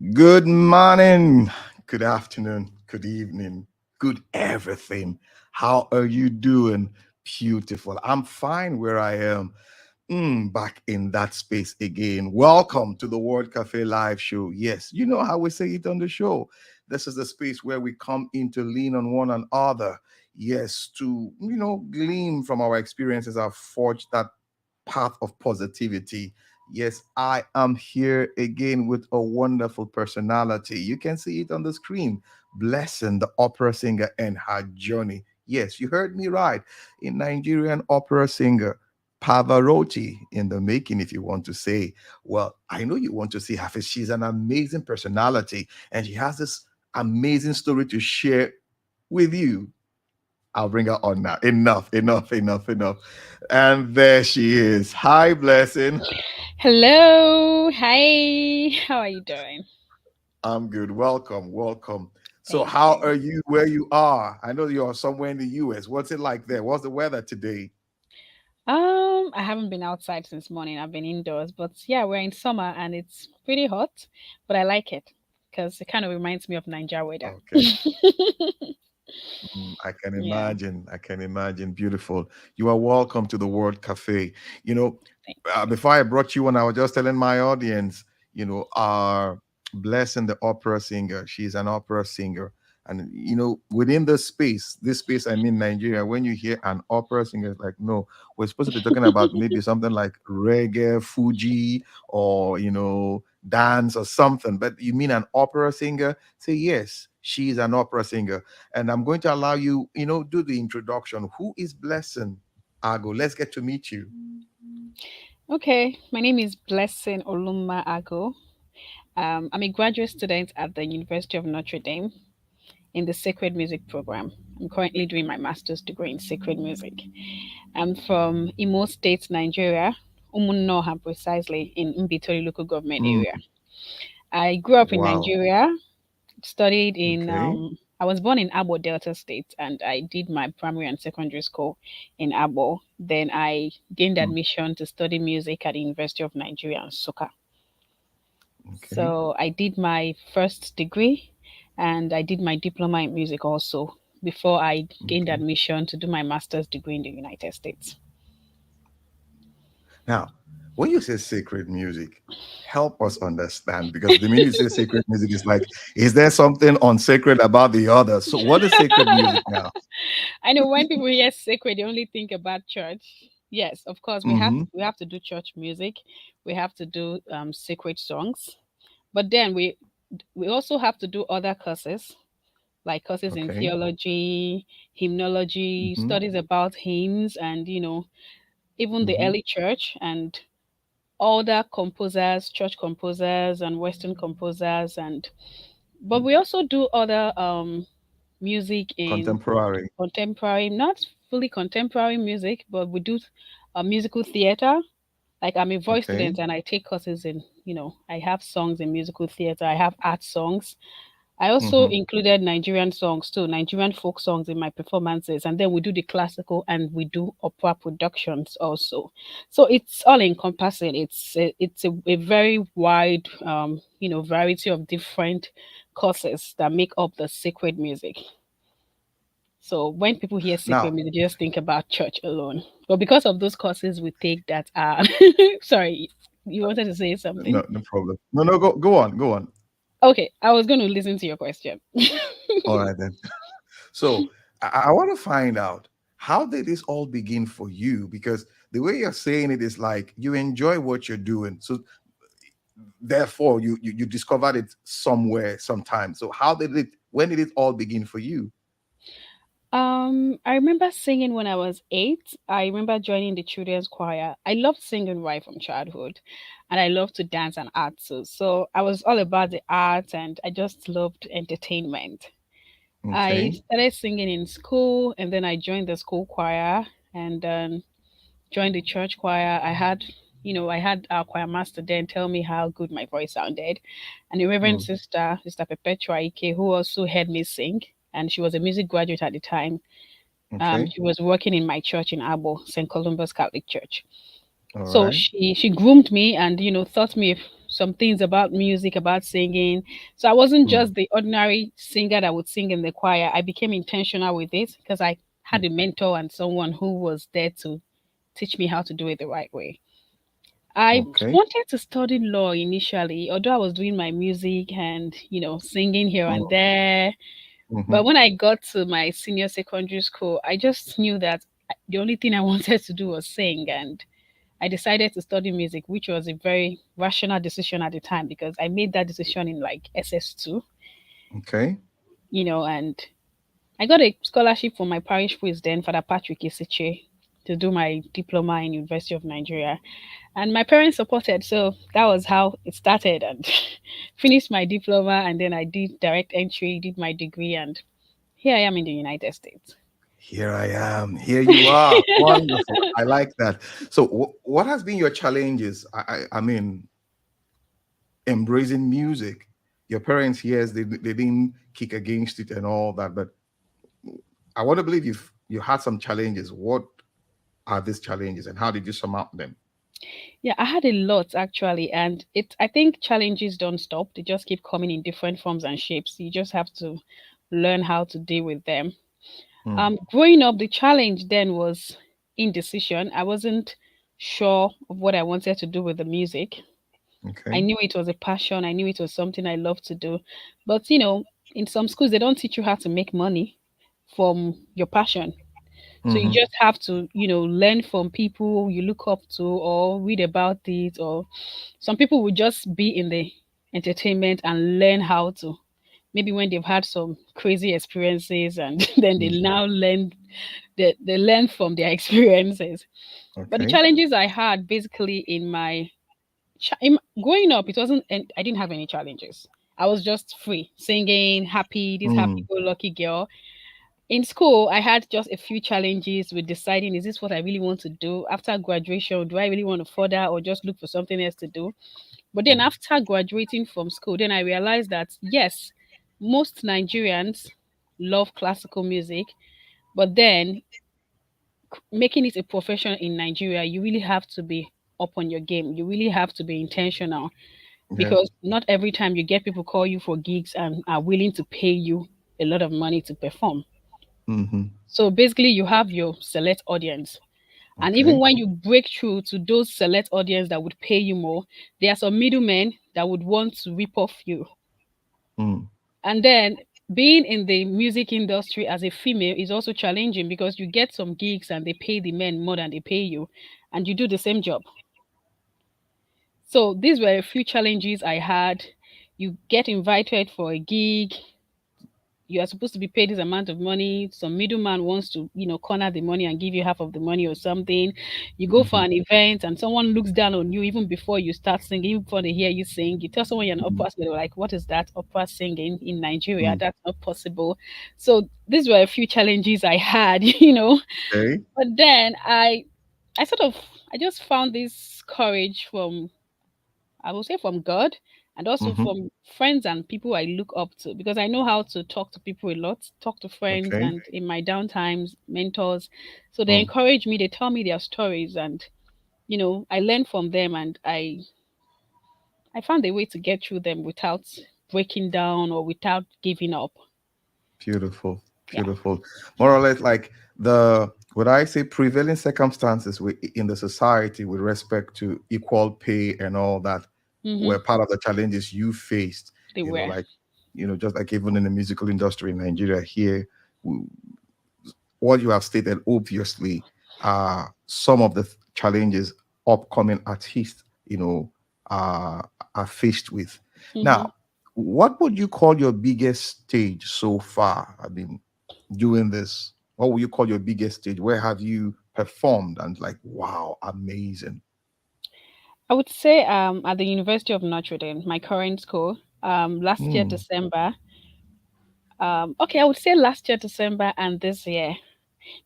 Good morning, good afternoon, good evening, good everything. How are you doing? Beautiful. I'm fine where I am. Back in that space again. Welcome to the World Cafe Live Show. Yes, you know how we say it on the show. This is the space where we come in to lean on one another. Yes, to glean from our experiences, have forged that path of positivity. Yes, I am here again with a wonderful personality. You can see it on the screen. Blessing, the opera singer, and her journey. Yes, you heard me right. A Nigerian opera singer, Pavarotti in the making, if you want to say. Well, I know you want to see her face. She's an amazing personality, and she has this amazing story to share with you. I'll bring her on now. Enough, enough, enough, enough. And there she is. Hi, Blessing. Hello. Hi. How are you doing? I'm good. Welcome, welcome. So, Thank how you. are you where you are? I know you're somewhere in the US. What's it like there? What's the weather today? I haven't been outside since morning. I've been indoors, but yeah, we're in summer and it's pretty hot, but I like it because it kind of reminds me of Nigeria weather. Okay. I can Yeah. imagine. I can imagine. Beautiful. You are welcome to the World Cafe. You know, Thank you. before I brought you on, I was just telling my audience, our Blessing the opera singer. She's an opera singer. And, within this space, I mean, Nigeria, when you hear an opera singer, it's like, no, we're supposed to be talking about maybe something like reggae, Fuji, or, dance or something. But you mean an opera singer? Say, yes, she's an opera singer. And I'm going to allow you, do the introduction. Who is Blessing Ago? Let's get to meet you. Okay, my name is Blessing Oluma Ago. I'm a graduate student at the University of Notre Dame in the Sacred Music program. I'm currently doing my master's degree in sacred music. I'm from Imo State, Nigeria, Umunoha precisely, in Mbitori local government Mm, area. I grew up in wow. Nigeria, studied Okay. I was born in Abo Delta State, and I did my primary and secondary school in Abo. Then I gained Mm, admission to study music at the University of Nigeria in Soka. okay. So I did my first degree and I did my diploma in music also before I gained Okay. admission to do my master's degree in the United States. Now, when you say sacred music, help us understand because the minute you say sacred music, is like, is there something unsacred about the other? So, what is sacred music now? I know when people hear sacred, they only think about church. Yes, of course, Mm-hmm. we have to do church music. We have to do sacred songs, but then we also have to do other courses like courses in Okay. theology, hymnology, Mm-hmm. studies about hymns, and even the Mm-hmm. early church and older composers, church composers, and Western composers, and but we also do other music in Contemporary. contemporary, not fully contemporary music, but we do musical theater. Like I'm a voice Okay. student and I take courses in, I have songs in musical theater, I have art songs. I also Mm-hmm. included Nigerian songs too, Nigerian folk songs in my performances, and then we do the classical and we do opera productions also. So it's all encompassing. It's a very wide, variety of different courses that make up the sacred music. So when people hear sacred Now, music, they just think about church alone. But because of those courses we take that are sorry, you wanted to say something? no, no problem. No, no, go on, go on. Okay, I was going to listen to your question. All right then. So I want to find out, how did this all begin for you? Because the way you're saying it is like you enjoy what you're doing. So therefore you discovered it somewhere sometime. So when did it all begin for you? I remember singing when I was 8. I remember joining the children's choir. I loved singing right from childhood, and I loved to dance and art too. So I was all about the art, and I just loved entertainment. I Okay. started singing in school, and then I joined the school choir, and joined the church choir. I had our choir master then tell me how good my voice sounded, and a reverend Mm, sister, Sister Perpetua Ike, who also heard me sing, and she was a music graduate at the time. okay. She was working in my church in Abo, St. Columbus Catholic Church. All So right. she groomed me and taught me some things about music, about singing. So I wasn't Mm, just the ordinary singer that would sing in the choir. I became intentional with it because I mm. had a mentor and someone who was there to teach me how to do it the right way. I Okay. wanted to study law initially, although I was doing my music and, singing here and Oh, there. mm-hmm. But when I got to my senior secondary school, I just knew that the only thing I wanted to do was sing. And I decided to study music, which was a very rational decision at the time because I made that decision in like SS2, Okay. and I got a scholarship from my parish priest then, Father Patrick Isiche, to do my diploma in University of Nigeria. And my parents supported, so that was how it started and finished my diploma and then I did direct entry, did my degree, and here I am in the United States. Here I am. Here you are. Wonderful. I like that. So, what has been your challenges? I mean, embracing music. Your parents, yes, they didn't kick against it and all that, but I want to believe you had some challenges. What are these challenges, and how did you surmount them? Yeah, I had a lot actually, and I think challenges don't stop. They just keep coming in different forms and shapes. You just have to learn how to deal with them. Mm, Growing up, the challenge then was indecision. I wasn't sure of what I wanted to do with the music. I okay. knew it was a passion. I knew it was something I loved to do. But, in some schools, they don't teach you how to make money from your passion. So you Mm-hmm. just have to, learn from people you look up to or read about it. Or some people will just be in the entertainment and learn how to. Maybe when they've had some crazy experiences and then they Mm, now they learn from their experiences. But the okay. challenges I had basically in growing up, it wasn't, and I didn't have any challenges. I was just free, singing, happy, this Mm, happy-go-lucky girl. In school, I had just a few challenges with deciding, is this what I really want to do after graduation? Do I really want to further or just look for something else to do? But then mm, after graduating from school, then I realized that yes, most Nigerians love classical music, but then making it a profession in Nigeria, you really have to be up on your game. You really have to be intentional yeah. because not every time you get people call you for gigs and are willing to pay you a lot of money to perform. Mm-hmm. So basically, you have your select audience. And even Okay. when you break through to those select audience that would pay you more, there are some middlemen that would want to rip off you. Mm, And then being in the music industry as a female is also challenging because you get some gigs and they pay the men more than they pay you, and you do the same job. So these were a few challenges I had. You get invited for a gig, you are supposed to be paid this amount of money. Some middleman wants to, corner the money and give you half of the money or something. You go for mm-hmm. an event and someone looks down on you even before you start singing, even before they hear you sing. You tell someone you're an Mm, opera singer, they're like, what is that opera singing in Nigeria? mm. That's not possible. So these were a few challenges I had, Okay. But then I sort of I just found this courage from, I will say, from God and also Mm-hmm. from friends and people I look up to because I know how to talk to people a lot, talk to friends Okay. and in my downtimes, mentors. So they Mm. encourage me, they tell me their stories and I learn from them and I found a way to get through them without breaking down or without giving up. Beautiful. Yeah. Beautiful. More or less like the would I say prevailing circumstances in the society with respect to equal pay and all that Mm-hmm. were part of the challenges you faced. They were. Like just like even in the musical industry in Nigeria here, what you have stated obviously are some of the challenges upcoming artists are faced with. Mm-hmm. Now, what would you call your biggest stage so far? I mean, doing this, what would you call your biggest stage? Where have you performed and like, wow, amazing? I would say at the University of Notre Dame, my current school, last year Hmm. December. Okay, I would say last year December and this year.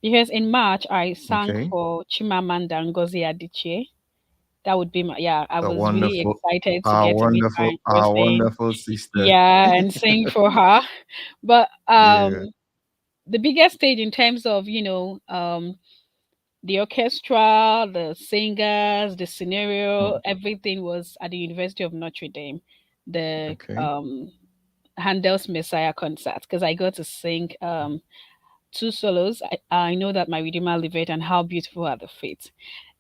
Because in March I sang Okay. for Chimamanda Ngozi Adichie. That would be my, yeah. I The was really wonderful, excited to get to meet her in our person. wonderful sister. Yeah, and sing for her. But Yeah. the biggest stage in terms of The orchestra, the singers, the scenario, Mm. everything was at the University of Notre Dame. The Okay. Handel's Messiah concert, because I got to sing two solos. I know that my Redeemer liveth and how beautiful are the feet.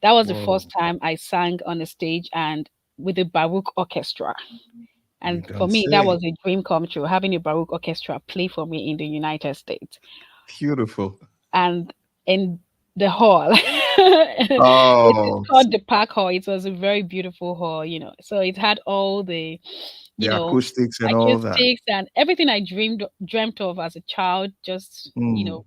That was the Whoa. first time I sang on a stage and with a Baroque orchestra. You And for don't me, that say. was a dream come true, having a Baroque orchestra play for me in the United States. Beautiful. And in the hall, it's Oh, called the Park Hall. It was a very beautiful hall, you know. So it had all the, you the know, acoustics and all that. acoustics and everything I dreamt of as a child. Just, Mm.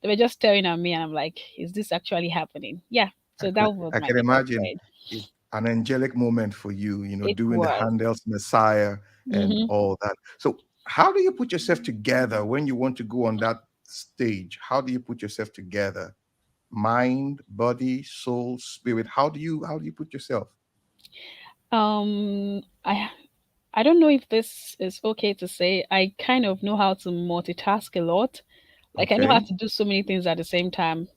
they were just staring at me, and I'm like, is this actually happening? Yeah. So that was I my can biggest imagine pride. it's an angelic moment for you, It doing the was. Handel's Messiah and Hmm. all that. So, how do you put yourself together when you want to go on that stage? How do you put yourself together? Mind, body, soul, spirit. How do you put yourself? Um, I I don't know if this is okay to say. I kind of know how to multitask a lot. Like I know how Okay. to do so many things at the same time.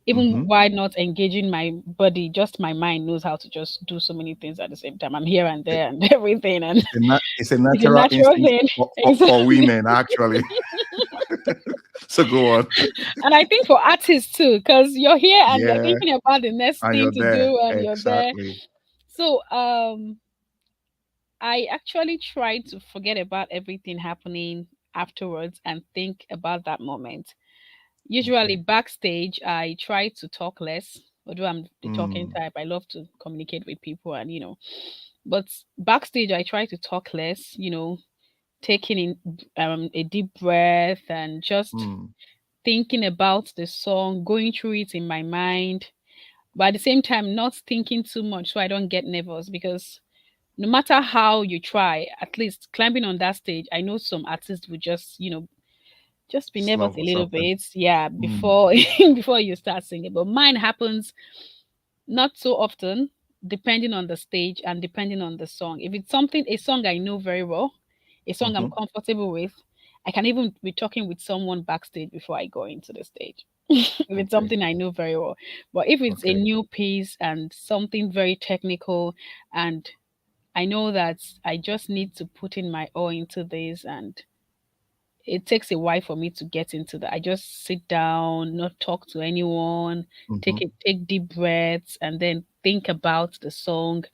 Even Mm-hmm. while not engaging my body, just my mind knows how to just do so many things at the same time. I'm here and there and everything, and It's a it's a natural natural instinct thing. for Exactly. women, actually. So go on. And I think for artists too, because you're here and you're Yeah, thinking about the next and thing you're to there. do, and you're there. Exactly. So I actually try to forget about everything happening afterwards and think about that moment. Usually Okay. backstage, I try to talk less. Although I'm the talking Mm, type, I love to communicate with people, and but backstage, I try to talk less. Taking in a deep breath and just mm. thinking about the song, going through it in my mind, but at the same time, not thinking too much so I don't get nervous because no matter how you try, at least climbing on that stage, I know some artists would just be nervous Slump a or little something. bit, yeah, Mm, before before you start singing. But mine happens not so often, depending on the stage and depending on the song. If it's a song I know very well, a song I'm hmm. comfortable with, I can even be talking with someone backstage before I go into the stage. If it's Okay. something I know very well. But if it's a Okay. new piece and something very technical, and I know that I just need to put in my all into this, and it takes a while for me to get into that. I just sit down, not talk to anyone, Hmm. take deep breaths, and then think about the song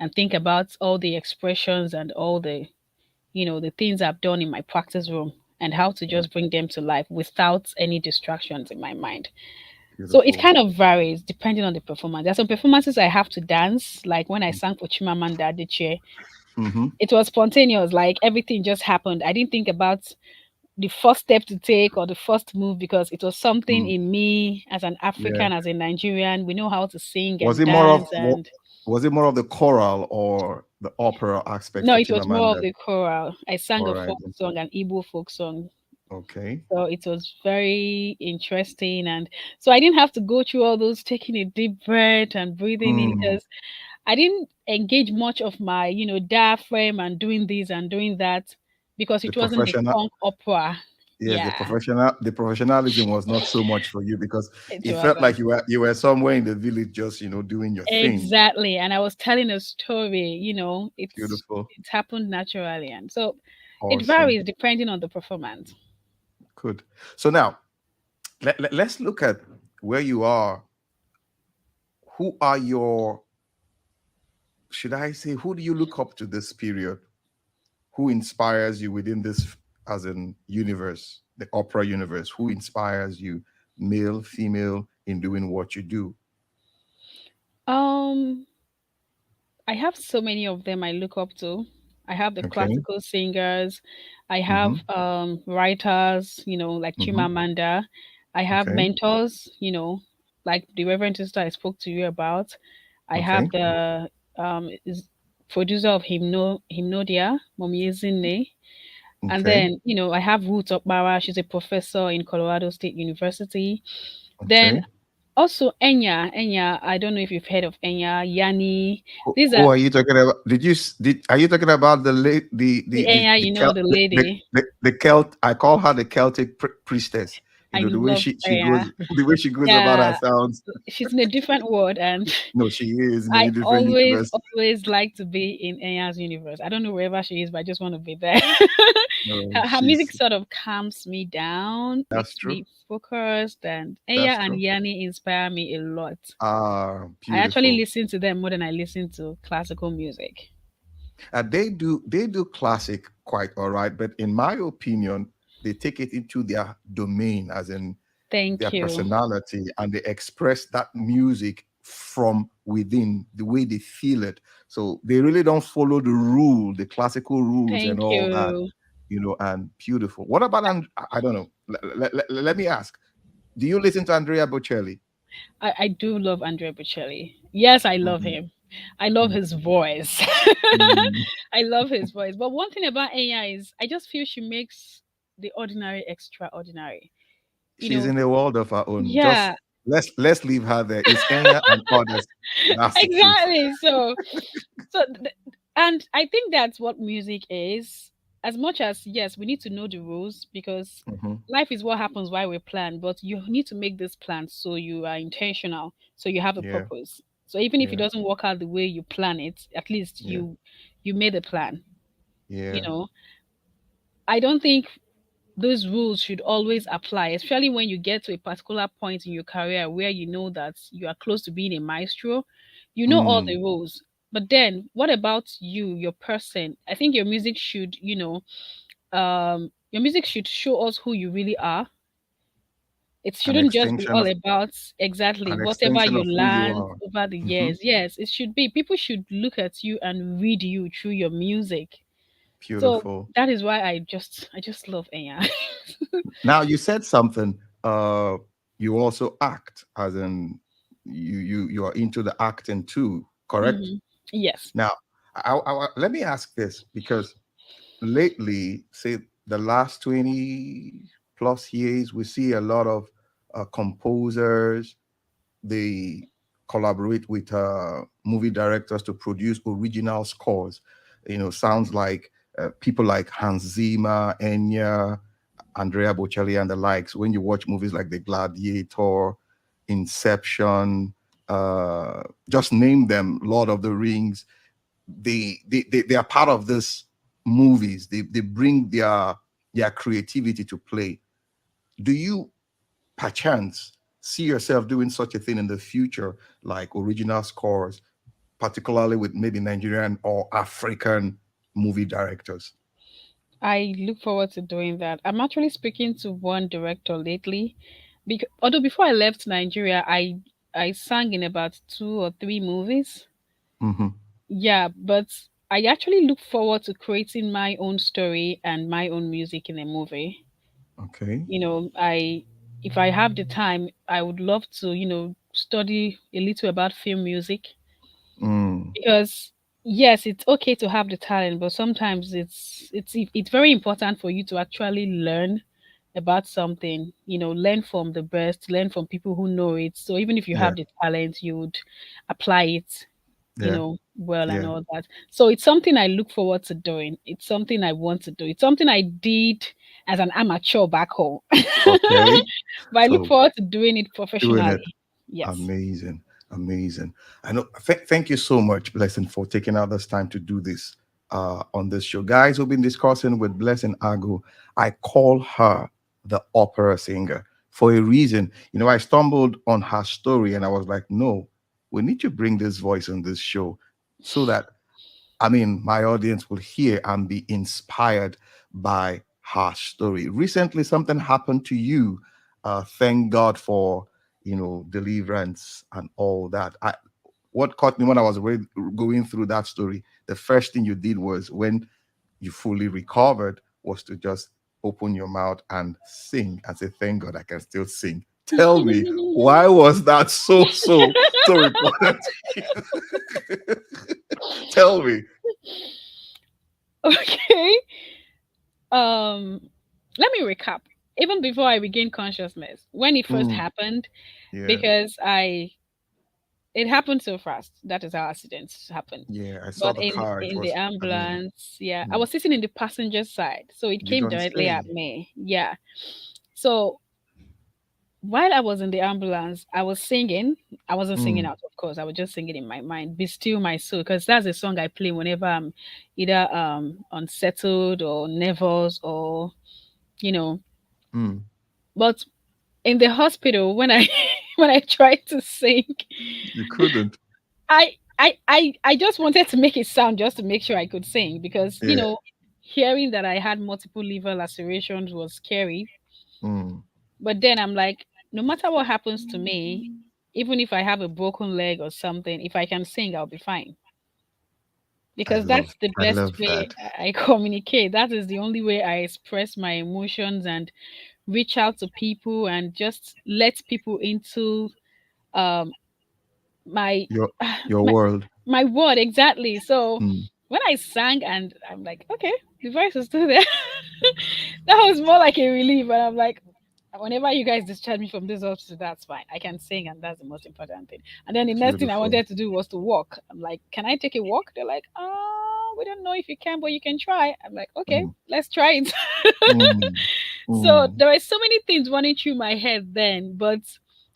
and think about all the expressions and all the things I've done in my practice room and how to just bring them to life without any distractions in my mind. So it Beautiful. kind of varies depending on the performance. There are some performances I have to dance, like when I sang for Chimamanda Adichie. Hmm. It was spontaneous, like everything just happened. I didn't think about the first step to take or the first move because it was something Mm. in me as an Yeah. African, as a Nigerian. We know how to sing Was and it more of dance, and was it more of the choral or the opera aspect no, for it was more of Chimamanda? the choral. I sang All a right. folk song, an Igbo folk song. Okay. So it was very interesting. And so I didn't have to go through all those taking a deep breath and breathing in Mm. because I didn't engage much of my, diaphragm and doing this and doing that because The it wasn't the professional funk opera. Yes, Yeah, the professionalism was not so much for you because it it felt like wasn't. you were somewhere in the village just doing your thing. Exactly. And I was telling a story, Beautiful. it's happened naturally. And so it Awesome. varies depending on the performance. Good. So now let's look at where you are. Who are your, should I say, who do you look up to this period? Who inspires you within this, as in universe, the opera universe? Who inspires you, male, female, in doing what you do? Um I have so many of them I look up to. I have the Okay. classical singers. I have Mm-hmm. writers, like Mm-hmm. Chimamanda. I have Okay. mentors, like the Reverend Sister I spoke to you about. I Okay. have the producer of Hymnodia, Momiezine. And Okay. then, I have Ruth Okbara. She's a professor in Colorado State University. Then Okay. also Enya. I don't know if you've heard of Enya, Yanni. These Who are are you talking about? Are you talking about the Enya, the the Celt, lady. the Celt? I call her the Celtic priestess. You I know, the way love she Aya. goes, the way she goes about her Yeah, sounds. she's in a different world, and No, she is in I a different always, universe. always like to be in Aya's universe. I don't know wherever she is, but I just want to be there. No, Her music she's sort of calms me down, that's makes true. me focused, and Aya That's and true. Yanni inspire me a lot. Ah, I actually beautiful. listen to them more than I listen to classical music. They do classic quite all right, but in my opinion, they take it into their domain, as in their Thank you. personality, and they express that music from within the way they feel it. So they really don't follow the classical rules and Thank all that, you. and beautiful. What about I don't know. Let me ask. Do you listen to Andrea Bocelli? I do love Andrea Bocelli. Yes, I love Mhm, him. I love mhm, his voice. mm. I love his voice. But one thing about AI is I just feel she makes the ordinary extraordinary. You She's know, in a world of her own. Just yeah, let's leave her there. It's Enya and others. That's the truth. exactly. And I think that's what music is. As much as, yes, we need to know the rules because Hmm. life is what happens while we plan, but you need to make this plan so you are intentional, so you have a Yeah, purpose. So even if it yeah, doesn't work out the way you plan it, at least yeah, you made a plan. You yeah. know, I don't think those rules should always apply, especially when you get to a particular point in your career where you know that you are close to being a maestro. You know all the Mm, rules. But then what about you, your person? I think your music should, your music should show us who you really are. It an shouldn't just be extension all of about exactly an whatever extension you of who you learned are. over the Hmm. years. Yes, it should be. People should look at you and read you through your music. So Beautiful. that is why I just love AI. Now you said something. You also act, as in you are into the acting too, correct? Hmm. Yes. Now, let me ask this because lately, say the last 20 plus years, we see a lot of composers. They collaborate with movie directors to produce original scores. Sounds like people like Hans Zimmer, Enya, Andrea Bocelli, and the likes. When you watch movies like The Gladiator, Inception, just name them, Lord of the Rings, they are part of this movies. They bring their creativity to play. Do you perchance see yourself doing such a thing in the future, like original scores, particularly with maybe Nigerian or African movie directors? I look forward to doing that. I'm actually speaking to one director lately, because although before I left Nigeria, I sang in about two or three movies. Hmm. Yeah, but I actually look forward to creating my own story and my own music in a movie. Okay. I if I have the time, I would love to, study a little about film music Mm, because yes, it's okay to have the talent, but sometimes it's very important for you to actually learn about something, learn from the best, learn from people who know it. So even if you yeah. have the talent, you would apply it, Yeah. well and Yeah. all that. So it's something I look forward to doing. It's something I want to do. It's something I did as an amateur back home. Okay. But I look So forward to doing it doing it. professionally. Yes. Amazing. Amazing. I know. Thank you so much, Blessing, for taking out this time to do this on this show. Guys, we've been discussing with Blessing Agu. I call her the opera singer for a reason. I stumbled on her story and I was like, no, we need to bring this voice on this show so that my audience will hear and be inspired by her story. Recently, something happened to you. Thank God for deliverance and all that. What caught me when I was going through that story, the first thing you did was when you fully recovered was to just open your mouth and sing and say, "Thank God I can still sing." Tell me, why was that so important to you? Tell me. Okay. Um, Let me recap. Even before I regained consciousness, when it first Mm, happened, yeah, because it happened so fast. That is how accidents happen. yeah. I saw But the in car. It in the was, ambulance, yeah, I mm, was sitting in the passenger side, so it you came don't directly say. at me. Yeah. So while I was in the ambulance, I was singing. I wasn't singing Mm, out, of course. I was just singing in my mind, "Be Still My Soul," because that's a song I play whenever I'm either unsettled or nervous or you know. mm. But in the hospital, when I when I tried to sing, You couldn't. I just wanted to make it sound just to make sure I could sing because Yeah. hearing that I had multiple liver lacerations was scary. Mm. But then I'm like, no matter what happens to me, even if I have a broken leg or something, if I can sing, I'll be fine. I Because love that's the I best love way that. I communicate. That is the only way I express my emotions and reach out to people and just let people into um my Your your my world. my word exactly. So Mm. when I sang and I'm like, okay, the voice is still there. That was more like a relief, and I'm like, whenever you guys discharge me from this hospital, that's fine. I can sing, and that's the most important thing. And then the next thing I Beautiful. wanted to do was to walk. I'm like, can I take a walk? They're like, oh, we don't know if you can, but you can try. I'm like, okay, Mm. let's try it. Mm. So Mm. there were so many things running through my head then, but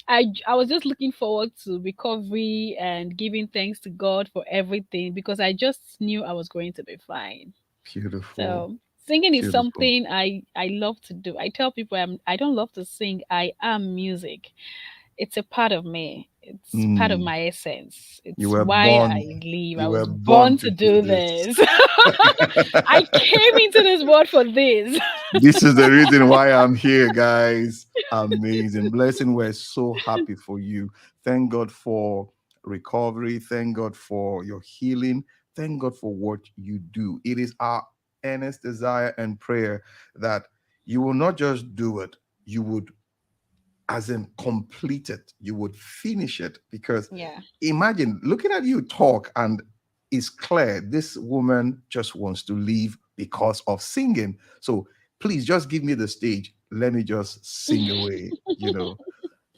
I was just looking forward to recovery and giving thanks to God for everything because I just knew I was going to be fine. Beautiful. So singing is Beautiful. something I love to do. I tell people I don't love to sing. I am music. It's a part of me. It's part of Mm. my essence. You It's were why born. I live. I You were was born born to to do do this. this. I came into this world for this. This is the reason why I'm here, guys. Amazing. Blessing. We're so happy for you. Thank God for recovery. Thank God for your healing. Thank God for what you do. It is our earnest desire and prayer that you will not just do it, you would, as in, complete it, you would finish it. Because Yeah. imagine looking at you talk, and it's clear this woman just wants to leave because of singing. So please just give me the stage. Let me just sing away.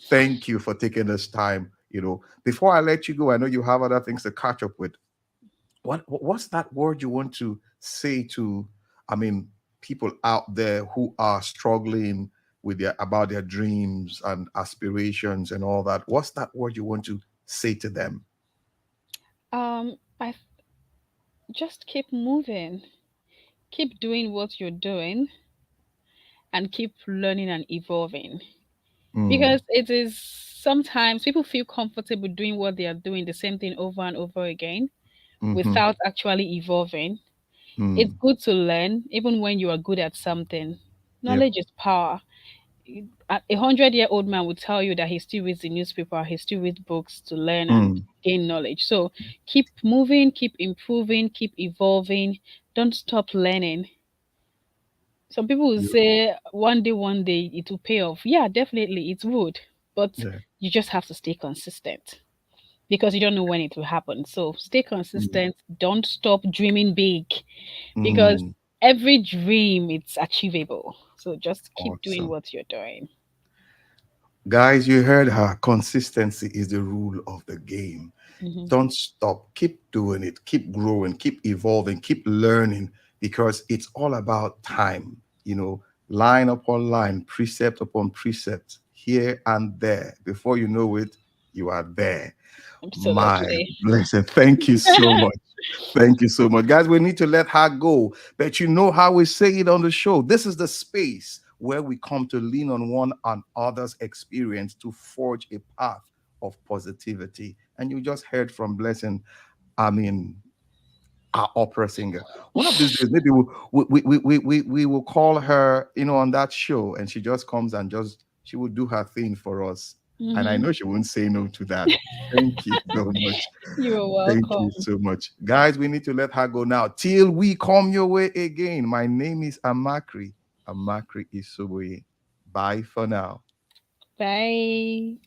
Thank you for taking this time. Before I let you go, I know you have other things to catch up with. What's that word you want to say to, I mean, people out there who are struggling with their dreams and aspirations and all that? What's that word you want to say to them? I just keep moving. Keep doing what you're doing and keep learning and evolving. Mm, Because it is sometimes people feel comfortable doing what they are doing, the same thing over and over again, mm-hmm, without actually evolving. It's mm, good to learn, even when you are good at something. yep, Knowledge is power. A 100-year-old man would tell you that he still reads the newspaper, he still reads books to learn and mm, gain knowledge. So keep moving, keep improving, keep evolving. Don't stop learning. Some people will you, say one day it will pay off. Yeah, definitely it would. But yeah, you just have to stay consistent because you don't know when it will happen. So stay mm, consistent. Don't stop dreaming big because mm, every dream it's achievable. So just keep doing awesome. what you're doing. Guys, you heard her. Consistency is the rule of the game. Hmm. Don't stop. Keep doing it. Keep growing. Keep evolving. Keep learning, because it's all about time. Line upon line, precept upon precept, here and there. Before you know it, you are there. My Absolutely. blessing. Thank you so much. Thank you so much. Guys, we need to let her go. But you know how we say it on the show. This is the space where we come to lean on one another's experience to forge a path of positivity. And you just heard from Blessing, I mean, our opera singer. One of these days, maybe we will call her, on that show, and she just comes and she will do her thing for us. And I Hmm. know she won't say no to that. Thank you so much. You're Thank you welcome. so much. Guys, we need to let her go now till we come your way again. My name is Amakri. Amakri Isoboye. Bye for now. Bye.